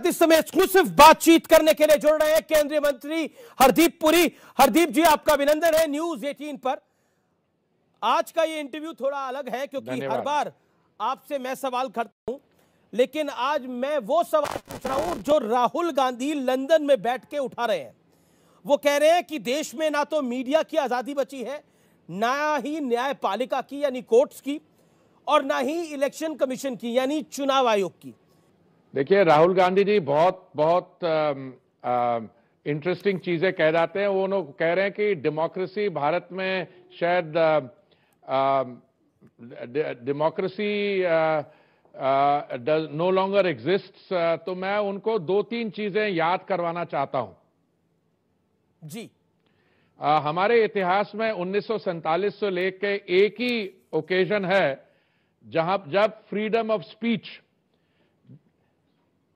इस समय एक्सक्लूसिव बातचीत करने के लिए जुड़ रहे हैं केंद्रीय मंत्री हरदीप पुरी। हरदीप जी, आपका अभिनंदन है न्यूज 18 पर। आज का ये इंटरव्यू थोड़ा अलग है क्योंकि हर बार आपसे मैं सवाल करता हूं, लेकिन आज मैं वो सवाल पूछ रहा हूं जो राहुल गांधी लंदन में बैठ के उठा रहे हैं। वो कह रहे हैं कि देश में ना तो मीडिया की आजादी बची है, ना ही न्यायपालिका की यानी कोर्ट्स की, और ना ही इलेक्शन कमीशन की यानी चुनाव आयोग की। देखिए, राहुल गांधी जी बहुत बहुत इंटरेस्टिंग चीजें कह जाते हैं। वो लोग कह रहे हैं कि डेमोक्रेसी भारत में शायद डेमोक्रेसी नो लॉन्गर एग्जिस्ट्स। तो मैं उनको दो तीन चीजें याद करवाना चाहता हूं जी। हमारे इतिहास में 1947 से लेके एक ही ओकेजन है जब फ्रीडम ऑफ स्पीच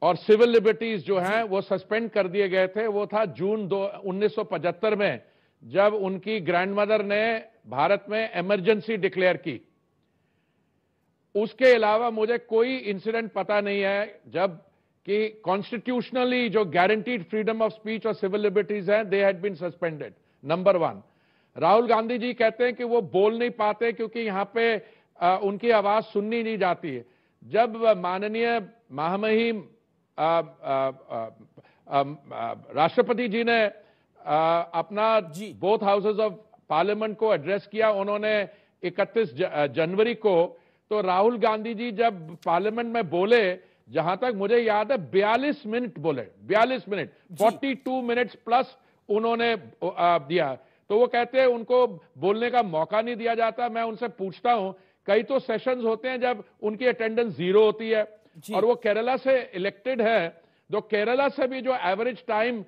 और सिविल लिबर्टीज जो हैं वो सस्पेंड कर दिए गए थे। वो था जून 1975 में, जब उनकी ग्रैंडमदर ने भारत में इमरजेंसी डिक्लेयर की। उसके अलावा मुझे कोई इंसिडेंट पता नहीं है जब कि कॉन्स्टिट्यूशनली जो गारंटीड फ्रीडम ऑफ स्पीच और सिविल लिबर्टीज हैं they had been suspended. Number one. Rahul Gandhi ji कहते हैं कि वो बोल नहीं पाते क्योंकि यहां पे उनकी आवाज सुननी नहीं जाती है। जब माननीय महामहिम राष्ट्रपति जी ने अपना बोथ हाउसेज ऑफ पार्लियामेंट को एड्रेस किया, उन्होंने 31 जनवरी को, तो राहुल गांधी जी जब पार्लियामेंट में बोले, जहां तक मुझे याद है 42 मिनट बोले, 42 मिनट, 42 मिनट्स प्लस उन्होंने दिया। तो वो कहते हैं उनको बोलने का मौका नहीं दिया जाता। मैं उनसे पूछता हूं, कई तो सेशंस होते हैं जब उनकी अटेंडेंस 0 होती है, और वो केरला से इलेक्टेड है, तो केरला से भी जो एवरेज टाइम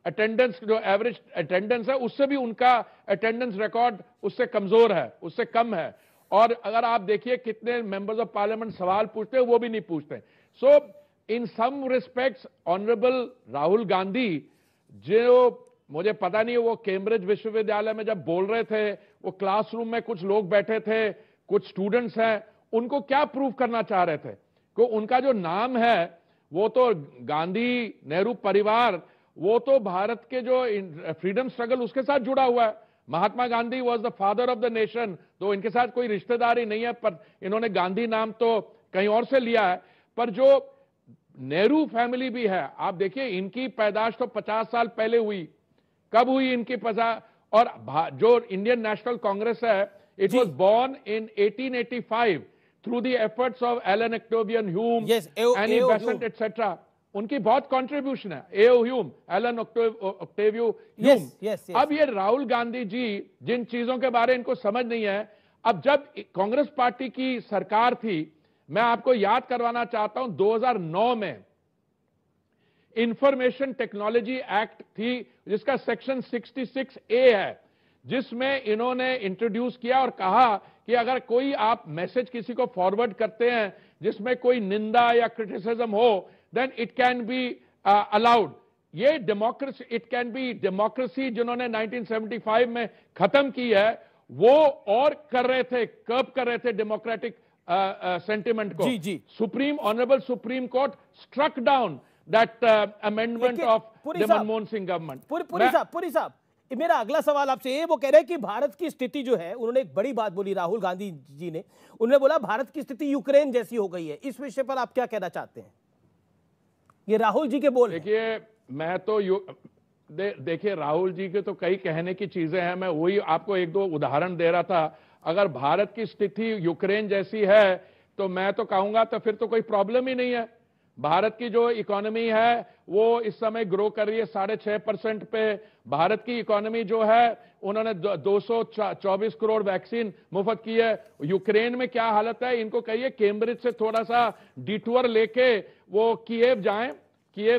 अटेंडेंस, जो एवरेज अटेंडेंस है, उससे भी उनका अटेंडेंस रिकॉर्ड उससे कमजोर है, उससे कम है। और अगर आप देखिए कितने मेंबर्स ऑफ पार्लियामेंट सवाल पूछते हैं, वो भी नहीं पूछते। सो इन सम रिस्पेक्ट्स ऑनरेबल राहुल गांधी, जो मुझे पता नहीं वो कैम्ब्रिज विश्वविद्यालय में जब बोल रहे थे, वो क्लासरूम में कुछ लोग बैठे थे, कुछ स्टूडेंट्स हैं, उनको क्या प्रूव करना चाह रहे थे कि उनका जो नाम है वो तो गांधी नेहरू परिवार, वो तो भारत के जो फ्रीडम स्ट्रगल उसके साथ जुड़ा हुआ है। Mahatma Gandhi was the father of the nation, तो इनके साथ कोई रिश्तेदारी नहीं है, पर इन्होंने गांधी नाम तो कहीं और से लिया है। पर जो नेहरू फैमिली भी है, आप देखिए इनकी पैदाश तो 50 साल पहले हुई। कब हुई इनकी 50? और जो इंडियन नेशनल कांग्रेस है, it was born in 1885 through the efforts of Alan Octavian Hume, Annie Besant, etc. उनकी बहुत कंट्रीब्यूशन है। A.O. Hume, Alan Octavio Hume। अब ये राहुल गांधी जी जिन चीजों के बारे इनको समझ नहीं है, अब जब कांग्रेस पार्टी की सरकार थी, मैं आपको याद करवाना चाहता हूं 2009 में इंफॉर्मेशन टेक्नोलॉजी एक्ट थी, जिसका सेक्शन 66A है, जिसमें इन्होंने इंट्रोड्यूस किया और कहा कि अगर कोई आप मैसेज किसी को फॉरवर्ड करते हैं जिसमें कोई निंदा या क्रिटिसिज्म हो, then it can be allowed. ये democracy, it can be democracy जिन्होंने 1975 में खत्म की है, वो और कर रहे थे, कर्ब कर रहे थे डेमोक्रेटिक सेंटिमेंट को। Supreme honourable supreme court struck down that amendment of the Manmohan Singh government. Puri साहब, मेरा अगला सवाल आपसे ये, वो कह रहे हैं कि भारत की स्थिति जो है, उन्होंने एक बड़ी बात बोली राहुल गांधी जी ने, उन्होंने बोला भारत की स्थिति यूक्रेन जैसी हो गई है। इस विषय पर आप क्या कहना चाहते हैं? ये राहुल जी के बोल। देखिए, मैं तो देखिए राहुल जी के तो कई कहने की चीजें हैं, मैं वही आपको एक दो उदाहरण दे रहा था। अगर भारत की स्थिति यूक्रेन जैसी है तो मैं तो कहूंगा तो फिर तो कोई प्रॉब्लम ही नहीं है। भारत की जो इकोनॉमी है वो इस समय ग्रो कर रही है 6.5% पे। भारत की इकोनॉमी जो है, उन्होंने 224 करोड़ वैक्सीन मुफ्त की है। यूक्रेन में क्या हालत है, इनको कहिए कैम्ब्रिज से थोड़ा सा डिटूर लेके वो कीव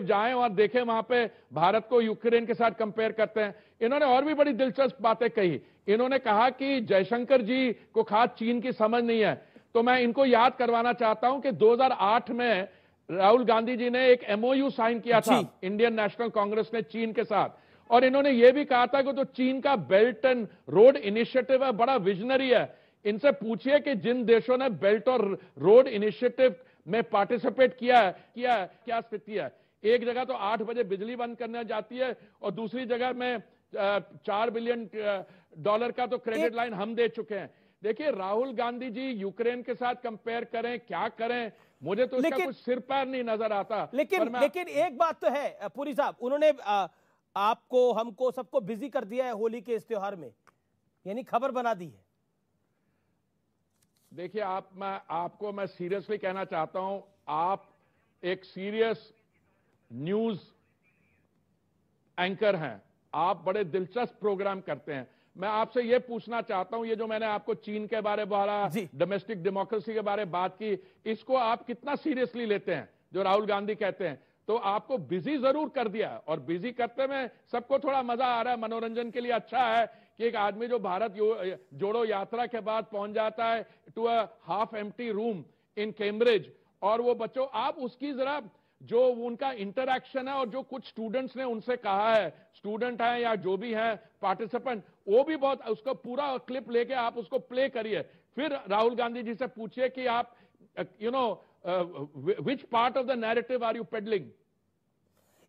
जाएं और देखें वहां पे भारत को यूक्रेन के साथ कंपेयर करते हैं। इन्होंने और भी बड़ी दिलचस्प बातें कही। इन्होंने कहा कि जयशंकर जी को खास चीन की समझ नहीं है। तो मैं इनको याद करवाना चाहता हूं कि 2008 में राहुल गांधी जी ने एक MOU साइन किया था इंडियन नेशनल कांग्रेस ने चीन के साथ, और इन्होंने यह भी कहा था कि जो चीन का बेल्ट एंड रोड इनिशिएटिव है बड़ा विजनरी है। इनसे पूछिए कि जिन देशों ने बेल्ट और रोड इनिशिएटिव में पार्टिसिपेट किया है क्या स्थिति है? एक जगह तो 8 बजे बिजली बंद करने जाती है और दूसरी जगह में $4 बिलियन का तो क्रेडिट लाइन हम दे चुके हैं। देखिए, राहुल गांधी जी यूक्रेन के साथ कंपेयर करें, क्या करें, मुझे तो इसका कुछ सिर पैर नहीं नजर आता। लेकिन एक बात तो है पुरी साहब, उन्होंने आपको, हमको, सबको बिजी कर दिया है होली के इस त्योहार में, यानी खबर बना दी है। देखिए, आपको मैं सीरियसली कहना चाहता हूं, आप एक सीरियस न्यूज एंकर हैं, आप बड़े दिलचस्प प्रोग्राम करते हैं। मैं आपसे यह पूछना चाहता हूं, ये जो मैंने आपको चीन के बारे में, डोमेस्टिक डेमोक्रेसी के बारे में बात की, इसको आप कितना सीरियसली लेते हैं? जो राहुल गांधी कहते हैं, तो आपको बिजी जरूर कर दिया, और बिजी करते में सबको थोड़ा मजा आ रहा है, मनोरंजन के लिए अच्छा है कि एक आदमी जो भारत जोड़ो यात्रा के बाद पहुंच जाता है to a half empty room in Cambridge, और वो बच्चों, आप उसकी जरा जो उनका इंटरैक्शन है और जो कुछ स्टूडेंट्स ने उनसे कहा है, स्टूडेंट हैं या जो भी हैं पार्टिसिपेंट, वो भी बहुत, उसको पूरा क्लिप लेके आप उसको प्ले करिए, फिर राहुल गांधी जी से पूछिए कि आप which part of the narrative are you peddling?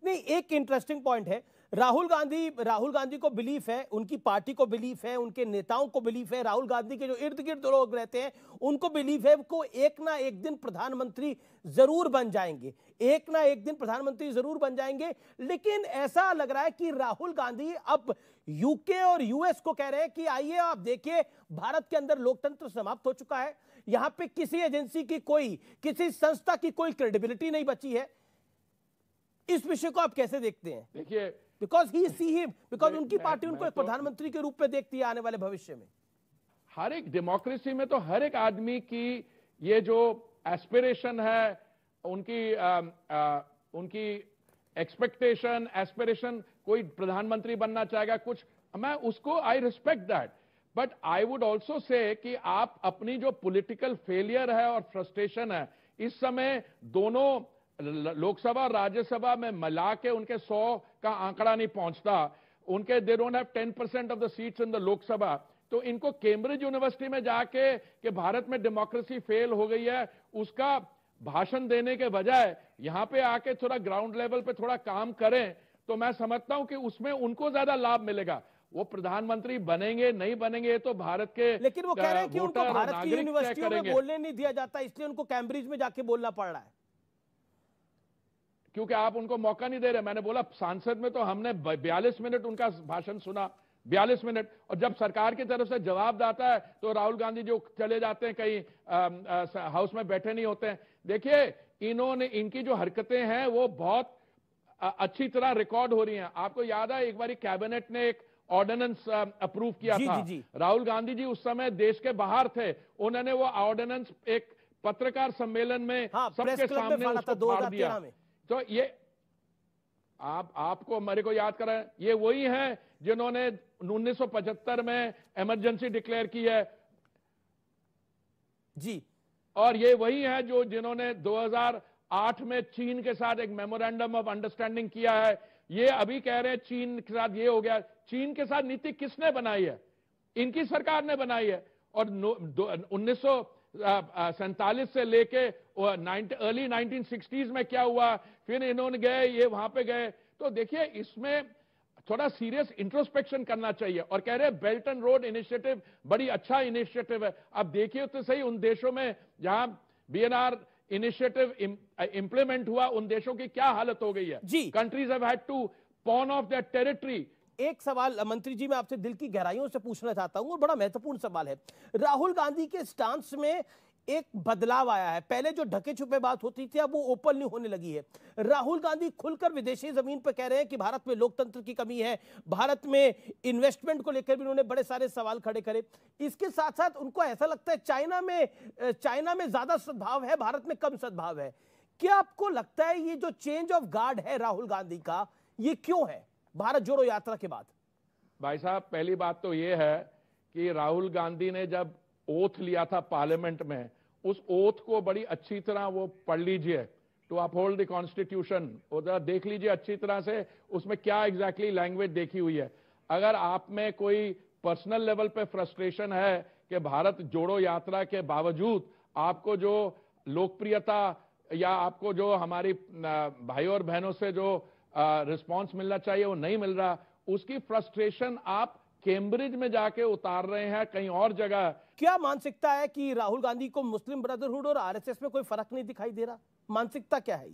नहीं, एक इंटरेस्टिंग पॉइंट है, राहुल गांधी को बिलीफ है, उनकी पार्टी को बिलीफ है, उनके नेताओं को बिलीफ है, राहुल गांधी के जो इर्द गिर्द लोग रहते हैं उनको बिलीफ है वो एक ना एक दिन प्रधानमंत्री जरूर बन जाएंगे, एक ना एक दिन प्रधानमंत्री जरूर बन जाएंगे। लेकिन ऐसा लग रहा है कि राहुल गांधी अब यूके और यूएस को कह रहे हैं कि आइए आप देखिए, भारत के अंदर लोकतंत्र समाप्त हो चुका है, यहां पे किसी एजेंसी की, किसी संस्था की कोई क्रेडिबिलिटी नहीं बची है। इस विषय को आप कैसे देखते हैं? देखिए, बिकॉज उनकी पार्टी उनको एक प्रधानमंत्री के रूप में देखती है आने वाले भविष्य में। हर एक डेमोक्रेसी में तो हर एक आदमी की ये जो एस्पिरेशन है, उनकी एस्पिरेशन, कोई प्रधानमंत्री बनना चाहेगा, कुछ, मैं उसको, I respect that, but I would also say कि आप अपनी जो पॉलिटिकल फेलियर है और फ्रस्ट्रेशन है, इस समय दोनों लोकसभा और राज्यसभा में मिला के उनके 100 का आंकड़ा नहीं पहुंचता, उनके they don't have 10% of the seats in the Lok Sabha, तो इनको कैम्ब्रिज यूनिवर्सिटी में जाके कि भारत में डेमोक्रेसी फेल हो गई है, उसका भाषण देने के बजाय यहां पे आके थोड़ा ग्राउंड लेवल पे थोड़ा काम करें, तो मैं समझता हूं कि उसमें उनको ज्यादा लाभ मिलेगा। वो प्रधानमंत्री बनेंगे नहीं बनेंगे ये तो भारत के, लेकिन वो कह रहे हैं कि उनको भारत की यूनिवर्सिटियों में बोलने नहीं दिया जाता, इसलिए उनको कैम्ब्रिज में जाके बोलना पड़ रहा है, क्योंकि आप उनको मौका नहीं दे रहे। मैंने बोला, सांसद में तो हमने 42 मिनट उनका भाषण सुना, 42 मिनट, और जब सरकार की तरफ से जवाब आता है तो राहुल गांधी जो चले जाते हैं कहीं, हाउस में बैठे नहीं होते हैं। देखिए, इनकी जो हरकतें हैं वो बहुत अच्छी तरह रिकॉर्ड हो रही हैं। आपको याद है, एक बार कैबिनेट ने एक ऑर्डिनेंस अप्रूव किया था, राहुल गांधी जी उस समय देश के बाहर थे, उन्होंने वो ऑर्डिनेंस एक पत्रकार सम्मेलन में सबके सामने उसको फाड़ दिया। तो ये आपको, मेरे को याद करें, ये वही हैं जिन्होंने 1975 में इमरजेंसी डिक्लेयर की है जी, और ये वही हैं जिन्होंने 2008 में चीन के साथ एक मेमोरेंडम ऑफ अंडरस्टैंडिंग किया है। ये अभी कह रहे हैं चीन के साथ ये हो गया। चीन के साथ नीति किसने बनाई है? इनकी सरकार ने बनाई है। और 1947 से लेके अर्ली 1960s में क्या हुआ, फिर इन्होंने गए, ये वहां पे गए। तो देखिए, इसमें थोड़ा सीरियस इंट्रोस्पेक्शन करना चाहिए। और कह रहे बेल्ट एंड रोड इनिशिएटिव बड़ी अच्छा इनिशिएटिव है। अब देखिए तो सही, उन देशों में जहां बीएनआर इनिशिएटिव इंप्लीमेंट हुआ, उन देशों की क्या हालत हो गई है। Countries have had to pawn off their territory. एक सवाल मंत्री जी मैं आपसे दिल की गहराइयों से पूछना चाहता हूं, और बड़ा महत्वपूर्ण सवाल है। राहुल गांधी के स्टांस में एक बदलाव आया है, पहले जो ढके छुपे बात होती थी अब वो ओपन नहीं होने लगी है। राहुल गांधी खुलकर विदेशी जमीन पर कह रहे हैं कि भारत में लोकतंत्र की कमी है, भारत में इन्वेस्टमेंट को लेकर भी उन्होंने बड़े सारे सवाल खड़े करे। इसके साथ साथ उनको ऐसा लगता है चाइना में ज्यादा सद्भाव है, भारत में कम सद्भाव है। क्या आपको लगता है ये जो चेंज ऑफ गार्ड है राहुल गांधी का, ये क्यों है भारत जोड़ो यात्रा के बाद? भाई साहब, पहली बात तो ये है कि राहुल गांधी ने जब ओथ लिया था पार्लियामेंट में, उस ओथ को बड़ी अच्छी तरह वो पढ़ लीजिए, टू अपहोल्ड द कॉन्स्टिट्यूशन, उधर देख लीजिए अच्छी तरह से उसमें क्या एग्जैक्टली लैंग्वेज देखी हुई है। अगर आप में कोई पर्सनल लेवल पे फ्रस्ट्रेशन है कि भारत जोड़ो यात्रा के बावजूद आपको जो लोकप्रियता या आपको जो हमारी भाइयों और बहनों से जो रिस्पांस मिलना चाहिए वो नहीं मिल रहा, उसकी फ्रस्ट्रेशन आप कैम्ब्रिज में जाके उतार रहे हैं, कहीं और जगह। क्या मानसिकता है कि राहुल गांधी को मुस्लिम ब्रदरहुड और आरएसएस में कोई फर्क नहीं दिखाई दे रहा? मानसिकता क्या है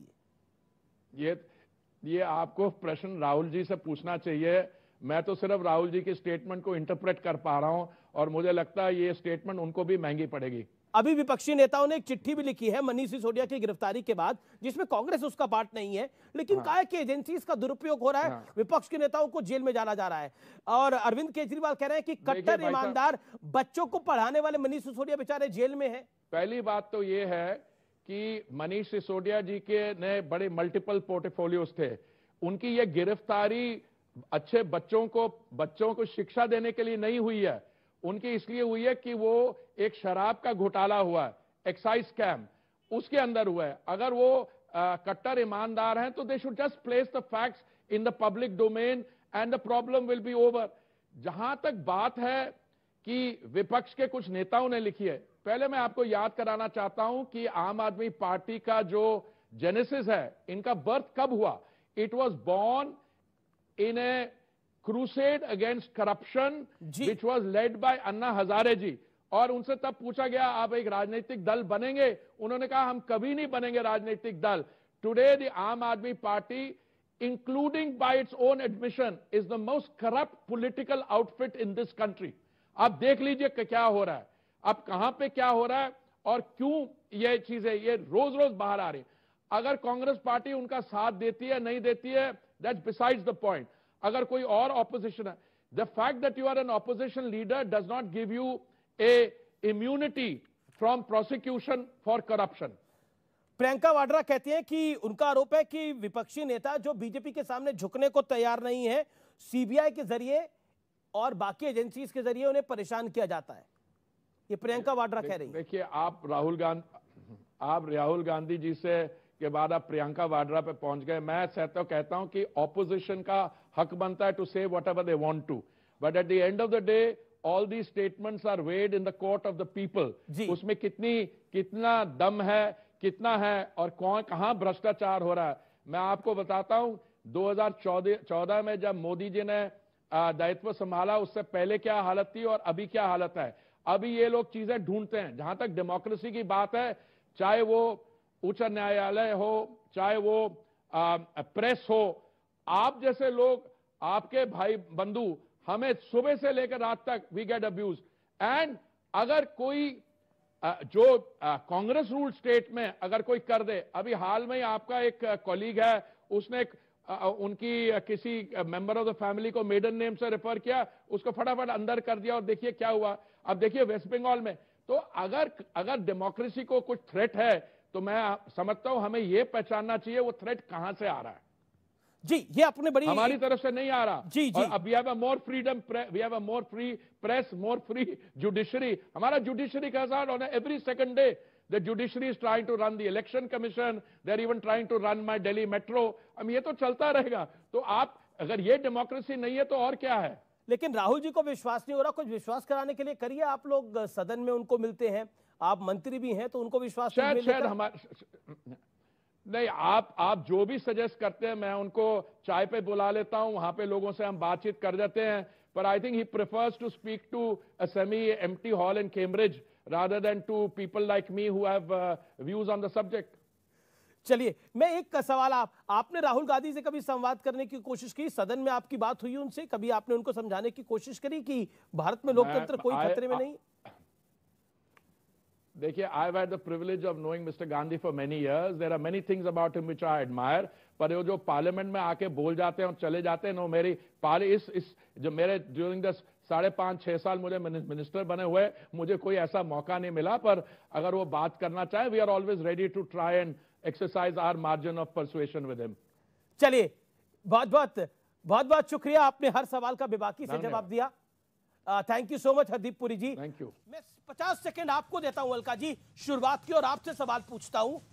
ये आपको प्रश्न राहुल जी से पूछना चाहिए। मैं तो सिर्फ राहुल जी के स्टेटमेंट को इंटरप्रेट कर पा रहा हूं और मुझे लगता है ये स्टेटमेंट उनको भी महंगी पड़ेगी। अभी विपक्षी नेताओं ने एक चिट्ठी भी लिखी है मनीष सिसोदिया की गिरफ्तारी के बाद, जिसमें कांग्रेस उसका पार्ट नहीं है, लेकिन कहा है कि एजेंसीज का दुरुपयोग हो रहा है, विपक्ष के नेताओं को जेल में डाला जा रहा है। और अरविंद केजरीवाल कह रहे हैं कि कट्टर ईमानदार बच्चों को पढ़ाने वाले मनीष सिसोदिया बेचारे जेल में हैं। पहली बात तो ये है कि मनीष सिसोदिया जी के ने बड़े मल्टीपल पोर्टफोलियोज थे। उनकी ये गिरफ्तारी अच्छे बच्चों को शिक्षा देने के लिए नहीं हुई है, उनकी इसलिए हुई है कि वो एक शराब का घोटाला हुआ है, एक्साइज स्कैम, उसके अंदर हुआ है। अगर वो कट्टर ईमानदार हैं तो they should just place the facts in the public domain and the problem will be over. जहां तक बात है कि विपक्ष के कुछ नेताओं ने लिखी है, पहले मैं आपको याद कराना चाहता हूं कि आम आदमी पार्टी का जो जेनेसिस है, इनका बर्थ कब हुआ? It was born in a crusade against corruption which was led by Anna Hazare जी। और उनसे तब पूछा गया आप एक राजनीतिक दल बनेंगे? उन्होंने कहा हम कभी नहीं बनेंगे राजनीतिक दल। टुडे द आम आदमी party, including bye its own admission, is the most corrupt political outfit in this country. आप देख लीजिए क्या हो रहा है, अब कहां पे क्या हो रहा है और क्यों ये चीजें ये रोज रोज बाहर आ रही। अगर कांग्रेस पार्टी उनका साथ देती है नहीं देती है, that's besides the point. अगर कोई और ऑपोजिशन है, the fact that you are an opposition leader does not give you a immunity from prosecution for corruption. Priyanka Vadra कहती हैं कि उनका आरोप है कि विपक्षी नेता जो बीजेपी के सामने झुकने को तैयार नहीं है, सीबीआई के जरिए और बाकी एजेंसीज के जरिए उन्हें परेशान किया जाता है। ये प्रियंका वाड्रा कह रही है। देखिए, आप राहुल गांधी जी से के बाद आप प्रियंका वाड्रा पे पहुंच गए। मैं कहता हूं कि ऑपोजिशन का हक बनता है to say whatever they want to, but at the end of the day all the statements are weighed in the court of the people. उसमें कितना दम है, कितना है और कहां भ्रष्टाचार हो रहा है। मैं आपको बताता हूं 2014 में जब मोदी जी ने दायित्व संभाला, उससे पहले क्या हालत थी और अभी क्या हालत है। अभी ये लोग चीजें ढूंढते हैं। जहां तक डेमोक्रेसी की बात है, चाहे वो उच्च न्यायालय हो, चाहे वो प्रेस हो, आप जैसे लोग, आपके भाई बंधु, हमें सुबह से लेकर रात तक वी गेट अब्यूज। एंड अगर कोई जो कांग्रेस रूल स्टेट में अगर कोई कर दे, अभी हाल में ही आपका एक कॉलीग है, उसने उनकी किसी मेंबर ऑफ द फैमिली को मेडन नेम से रेफर किया, उसको फटाफट अंदर कर दिया और देखिए क्या हुआ। अब देखिए वेस्ट बंगाल में। तो अगर डेमोक्रेसी को कुछ थ्रेट है तो मैं समझता हूं हमें यह पहचानना चाहिए वो थ्रेट कहां से आ रहा है। जी, ये अपने बड़ी हमारी तरफ से नहीं आ रहा। जी जी। और अब we have a more freedom, we have a more free press, more free judiciary. हमारा जुडिशरी का साथ होना every second day the judiciary is trying to run the election commission, they are even trying to run my Delhi metro. अब ये तो चलता रहेगा। तो आप अगर ये डेमोक्रेसी नहीं है तो और क्या है। लेकिन राहुल जी को विश्वास नहीं हो रहा, कुछ विश्वास कराने के लिए करिए। आप लोग सदन में उनको मिलते हैं, आप मंत्री भी हैं, तो उनको विश्वास शायद नहीं। आप जो भी सजेस्ट करते हैं मैं उनको चाय पे बुला लेता हूं, वहां पे लोगों से हम बातचीत कर देते हैं। पर I think he prefers to speak to a semi empty hall in Cambridge rather than to people like me who have views on the subject. चलिए, मैं एक सवाल आपने राहुल गांधी से कभी संवाद करने की कोशिश की? सदन में आपकी बात हुई उनसे? कभी आपने उनको समझाने की कोशिश करी कि भारत में लोकतंत्र कोई खतरे में नहीं? देखिए, I've had the privilege of knowing Mr. Gandhi for many years. There are many things about him which I admire. पर वो जो पार्लियामेंट में आके बोल जाते हैं और चले जाते हैं, नो मेरी जो मेरे ड्यूरिंग द 5.5-6 साल मुझे मिनिस्टर बने हुए, मुझे कोई ऐसा मौका नहीं मिला। पर अगर वो बात करना चाहे, we are always ready to try and exercise our margin of persuasion with him. चलिए, बहुत बहुत शुक्रिया, आपने हर सवाल का बेबाकी से जवाब दिया। Thank you so much Hardeep Puri ji. Thank you. मैं 50 सेकंड आपको देता हूं अलका जी शुरुआत की, और आपसे सवाल पूछता हूं